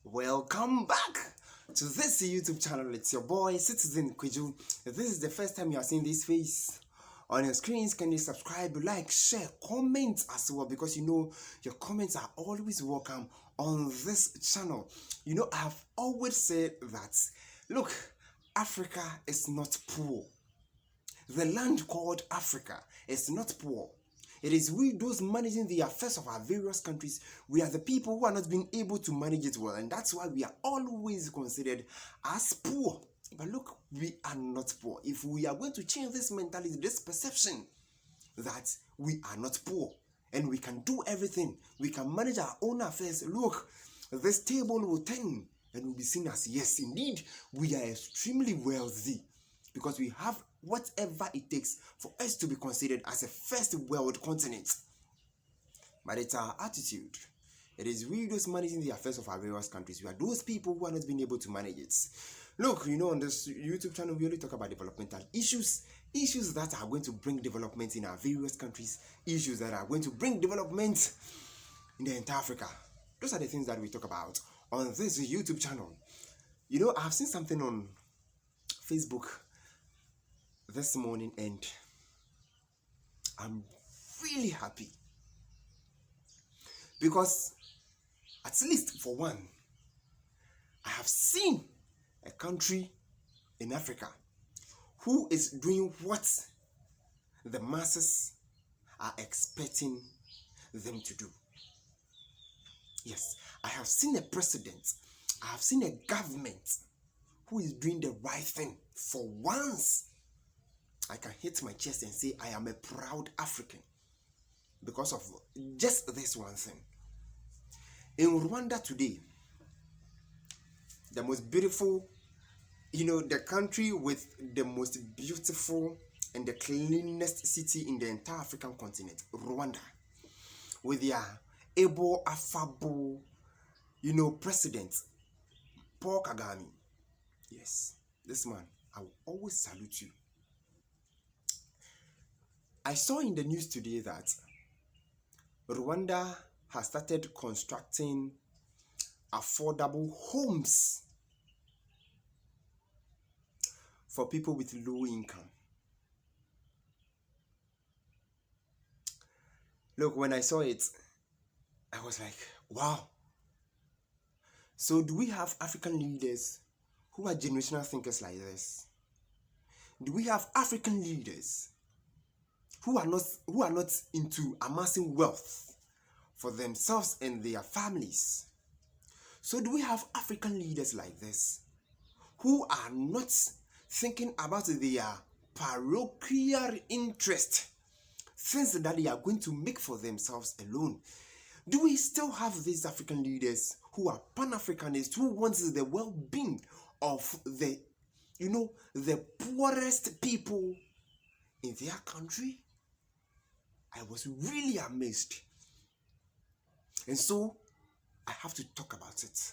Welcome back to this YouTube channel. It's your boy Citizen Kweju. If this is the first time you are seeing this face on your screens, can you subscribe, like, share, comment as well, because you know your comments are always welcome on this channel. You know, I have always said that, look, Africa is not poor. The land called Africa is not poor. It is we, those managing the affairs of our various countries, we are the people who are not being able to manage it well. And that's why we are always considered as poor. But look, we are not poor. If we are going to change this mentality, this perception that we are not poor and we can do everything, we can manage our own affairs, look, this table will turn and will be seen as, yes, indeed, we are extremely wealthy because we have whatever it takes for us to be considered as a first world continent. But it's our attitude. It is we those managing the affairs of our various countries. We are those people who are not being able to manage it. Look, you know, on this YouTube channel, we only talk about developmental issues that are going to bring development in our various countries, issues that are going to bring development in the entire Africa. Those are the things that we talk about on this YouTube channel. You know, I've seen something on Facebook this morning and I'm really happy because at least for one, I have seen a country in Africa who is doing what the masses are expecting them to do. Yes, I have seen a president, I have seen a government who is doing the right thing for once. I can hit my chest and say I am a proud African because of just this one thing. In Rwanda today, the most beautiful, you know, the country with the most beautiful and the cleanest city in the entire African continent, Rwanda, with their able, affable, you know, president, Paul Kagami. Yes, this man, I will always salute you. I saw in the news today that Rwanda has started constructing affordable homes for people with low income. Look, when I saw it, I was like, wow. So do we have African leaders who are generational thinkers like this? Do we have African leaders who are not into amassing wealth for themselves and their families? So do we have African leaders like this who are not thinking about their parochial interest, things that they are going to make for themselves alone? Do we still have these African leaders who are Pan-Africanists, who want the well-being of the poorest people in their country? I was really amazed. And so I have to talk about it.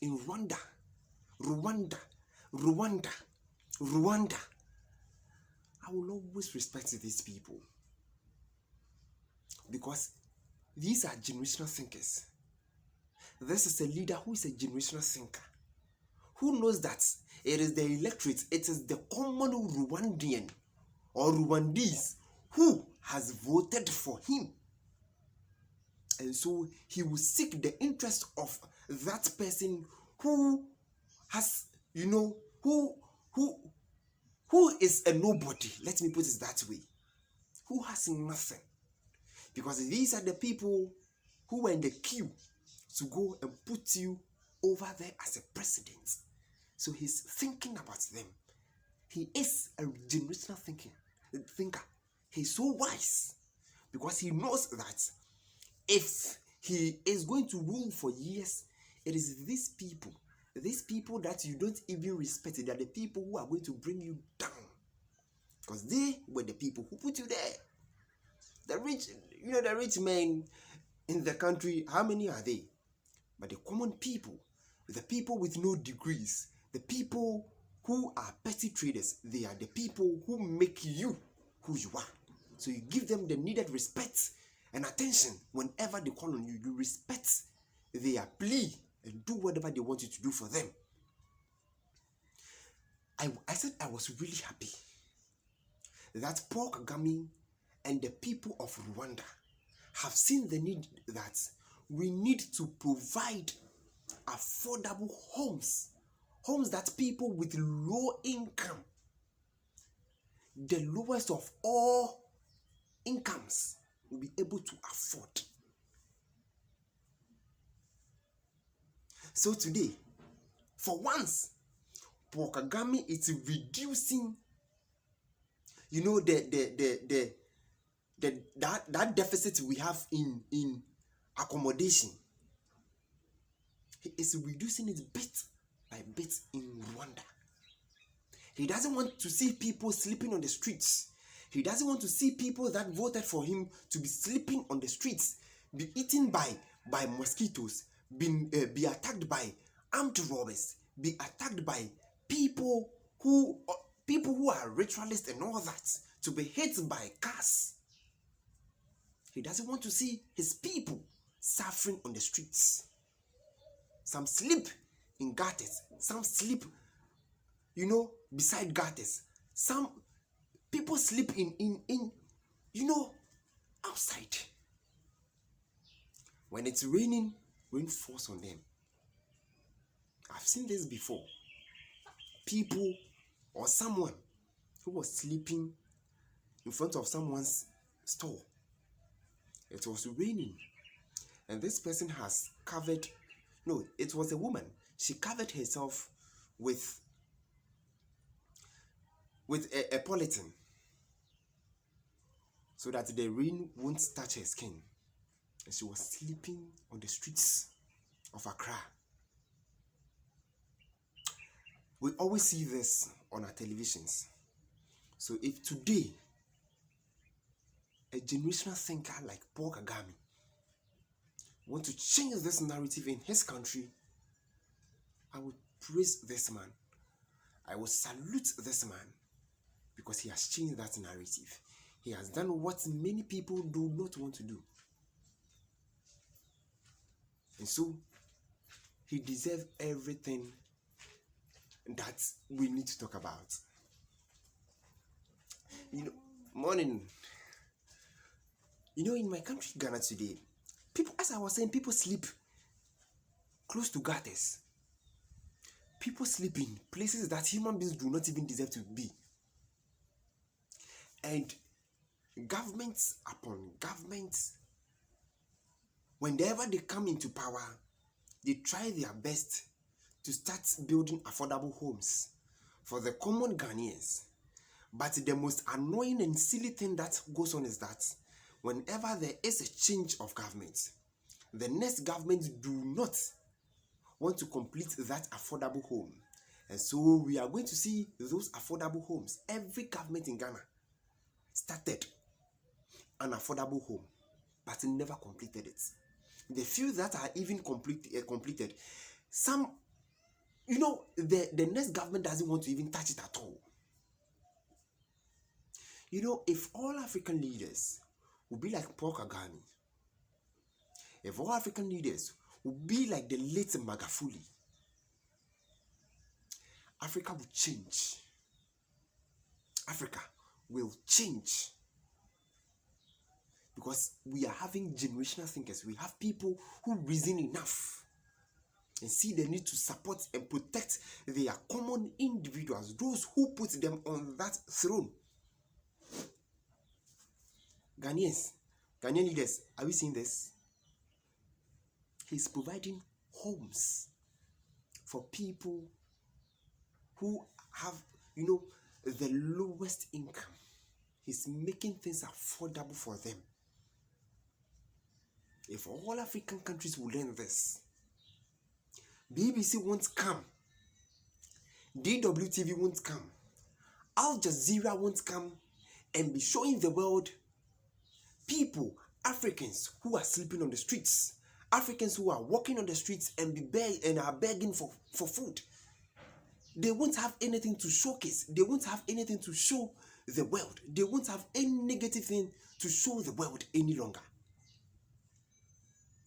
In Rwanda, I will always respect these people because these are generational thinkers. This is a leader who is a generational thinker, who knows that it is the electorate, it is the common Rwandian or Rwandese who has voted for him. And so he will seek the interest of that person who has, who is a nobody. Let me put it that way. Who has nothing. Because these are the people who were in the queue to go and put you over there as a president. So he's thinking about them. He is a generational thinker. He's so wise because he knows that if he is going to rule for years, it is these people that you don't even respect. They are the people who are going to bring you down because they were the people who put you there. The rich men in the country, how many are they? But the common people, the people with no degrees, the people who are petty traders, they are the people who make you who you are. So you give them the needed respect and attention. Whenever they call on you, you respect their plea and do whatever they want you to do for them. I said I was really happy that Paul Kagami and the people of Rwanda have seen the need that we need to provide affordable homes that people with low income, the lowest of all incomes, will be able to afford. So today, for once, Paul Kagami is reducing, that deficit we have in accommodation. He is reducing it bit by bit in Rwanda. He doesn't want to see people sleeping on the streets. He doesn't want to see people that voted for him to be sleeping on the streets, be eaten by mosquitoes, be attacked by armed robbers, be attacked by people who are ritualists and all that, to be hit by cars. He doesn't want to see his people suffering on the streets. Some sleep in gutters, some sleep, beside gutters. Some people sleep in outside. When it's raining, rain falls on them. I've seen this before. People or someone who was sleeping in front of someone's store. It was raining, and this person has covered. No, it was a woman. She covered herself with a polythene so that the rain won't touch her skin. And she was sleeping on the streets of Accra. We always see this on our televisions. So if today a generational thinker like Paul Kagami want to change this narrative in his country, I would praise this man. I will salute this man because he has changed that narrative. He has done what many people do not want to do. And so, he deserves everything that we need to talk about. Morning. In my country, Ghana today, people, as I was saying, people sleep close to gutters. People sleep in places that human beings do not even deserve to be. And governments upon governments, whenever they come into power, they try their best to start building affordable homes for the common Ghanaians. But the most annoying and silly thing that goes on is that whenever there is a change of government, the next government do not want to complete that affordable home. And so we are going to see those affordable homes. Every government in Ghana started an affordable home, but never completed it. The few that are even completed, some, the next government doesn't want to even touch it at all. If all African leaders would be like Paul Kagami, if all African leaders would be like the late Magafuli, Africa will change. Africa will change. Because we are having generational thinkers. We have people who reason enough and see the need to support and protect their common individuals, those who put them on that throne. Ghanaian leaders, are we seeing this? He's providing homes for people who have, the lowest income. He's making things affordable for them. If all African countries will learn this, BBC won't come, DWTV won't come, Al Jazeera won't come and be showing the world people, Africans who are sleeping on the streets, Africans who are walking on the streets and are begging for food. They won't have anything to showcase. They won't have anything to show the world. They won't have any negative thing to show the world any longer.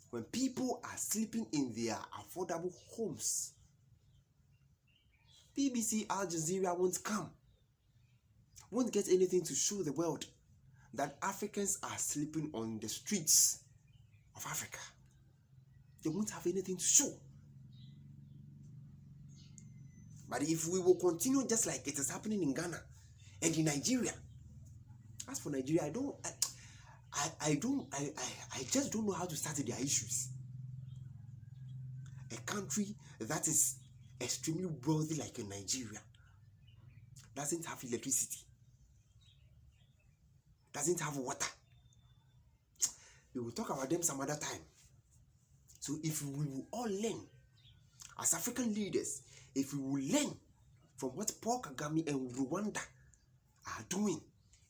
when people are sleeping in their affordable homes. BBC, Al Jazeera won't get anything to show the world that Africans are sleeping on the streets of Africa. They won't have anything to show. But if we will continue just like it is happening in Ghana and in Nigeria, as for Nigeria, I just don't know how to start their issues. A country that is extremely wealthy like in Nigeria doesn't have electricity, doesn't have water. We will talk about them some other time. So if we will all learn as African leaders, if we will learn from what Paul Kagami and Rwanda are doing,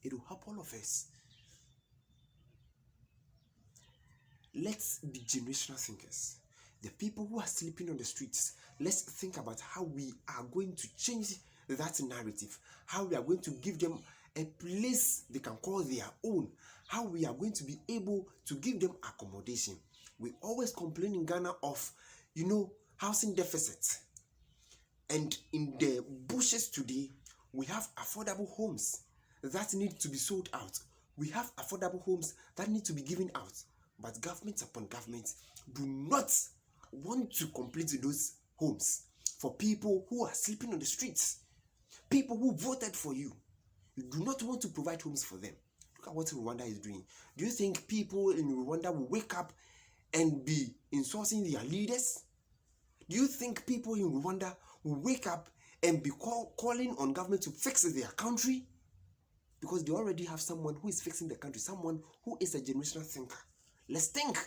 it will help all of us. Let's be generational thinkers. The people who are sleeping on the streets, let's think about how we are going to change that narrative, how we are going to give them a place they can call their own, how we are going to be able to give them accommodation. We always complain in Ghana of, housing deficit. And in the bushes today, we have affordable homes that need to be sold out. We have affordable homes that need to be given out. But government upon government do not want to complete those homes for people who are sleeping on the streets. People who voted for you. You do not want to provide homes for them. Look at what Rwanda is doing. Do you think people in Rwanda will wake up and be insulting their leaders? Do you think people in Rwanda will wake up and be calling on government to fix their country? Because they already have someone who is fixing the country, someone who is a generational thinker. Let's think.